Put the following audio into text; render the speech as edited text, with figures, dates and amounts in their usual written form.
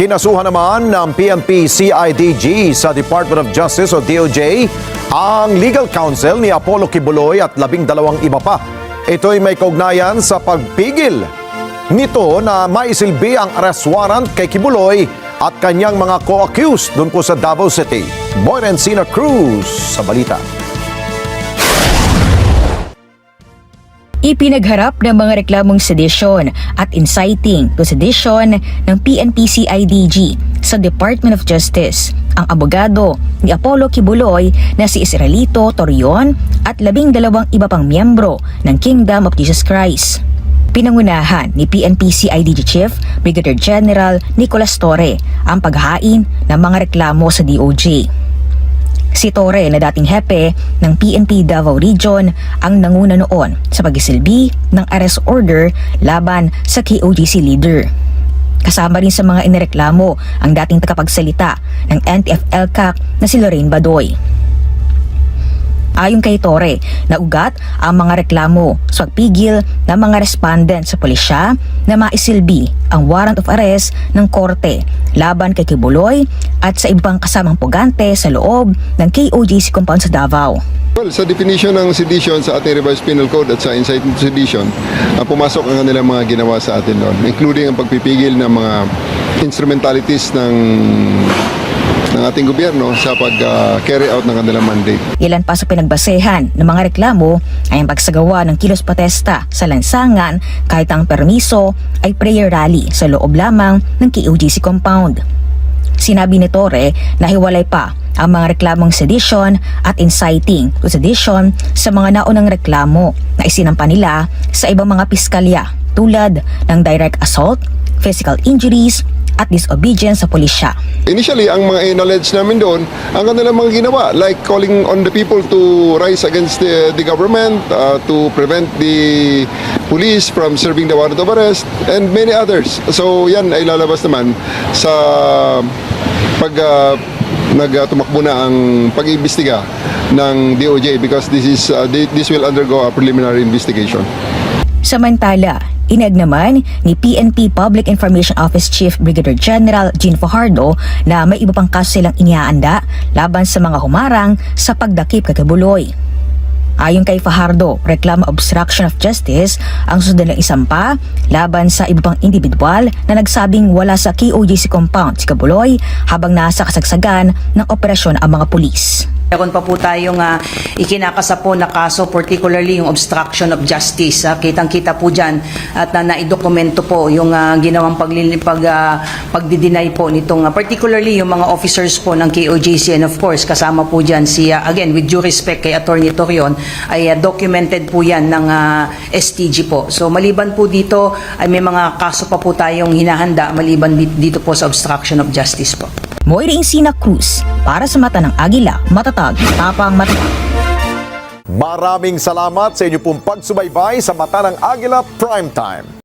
Kinasuhan naman ng PNP-CIDG sa Department of Justice o DOJ ang legal counsel ni Apollo Kibuloy at 12 iba pa. Ito'y may kaugnayan sa pagpigil nito na maisilbi ang arrest warrant kay Kibuloy at kanyang mga co-accused doon po sa Davao City. Boyren Sina Cruz sa balita. Ipinagharap ng mga reklamong sedition at inciting to sedition ng PNP-CIDG sa Department of Justice ang abogado ni Apollo Kibuloy na si Israelito Torion at 12 iba pang miyembro ng Kingdom of Jesus Christ. Pinangunahan ni PNP-CIDG Chief Brigadier General Nicolas Torre ang paghain ng mga reklamo sa DOJ. Si Torre na dating hepe ng PNP Davao Region ang nanguna noon sa pagsisilbi ng arrest order laban sa KOJC leader. Kasama rin sa mga inireklamo ang dating tagapagsalita ng NTF-ELCAC na si Lorraine Badoy. Ayon kay Torre, naugat ang mga reklamo sa pagpigil ng mga respondent sa pulisya na maisilbi ang warrant of arrest ng korte laban kay Kibuloy at sa ibang kasamang pugante sa loob ng KOJC compound sa Davao. Well, sa definition ng sedition sa ating revised penal code at sa inciting to sedition, pumasok ang kanilang mga ginawa sa atin doon, including ang pagpipigil ng mga instrumentalities ng ating gobyerno sa pag-carry out ng kanilang mandate. Ilan pa sa pinagbasehan ng mga reklamo ay ang pagsagawa ng kilos protesta sa lansangan kahit ang permiso ay prayer rally sa loob lamang ng KOJC compound. Sinabi ni Torre na hiwalay pa ang mga reklamong sedition at inciting to sedition sa mga naunang reklamo na isinampa nila sa ibang mga piskalya tulad ng direct assault, physical injuries at disobedience sa pulisya. Initially, ang mga in-allege namin doon, ang kanilang mga ginawa, like calling on the people to rise against the government, to prevent the police from serving the warrant of arrest, and many others. So yan ay lalabas naman sa pag nagtumakbo na ang pag-iimbestiga ng DOJ because this will undergo a preliminary investigation. Samantala, inag naman ni PNP Public Information Office Chief Brigadier General Jean Fajardo na may iba pang kaso silang inihaanda laban sa mga humarang sa pagdakip kay Kibuloy. Ayon kay Fajardo, reklamo obstruction of justice ang susunod ng isampa laban sa iba pang individual na nagsabing wala sa KOJC compound si Kibuloy habang nasa kasagsagan ng operasyon ang mga pulis. Meron pa po tayong ikinakasapo na kaso, particularly yung obstruction of justice. Kitang-kita po dyan at naidokumento po yung ginawang pagdi-deny po nitong, particularly yung mga officers po ng KOJC, and of course kasama po dyan si, again with due respect kay Attorney Torion, ay documented po yan ng STG po. So maliban po dito ay may mga kaso pa po tayong hinahanda maliban dito po sa obstruction of justice po. Boyren Sina Cruz para sa Mata ng Agila, matatag, tapang matatag. Maraming salamat sa inyo pong pagsubaybay sa Mata ng Agila Primetime.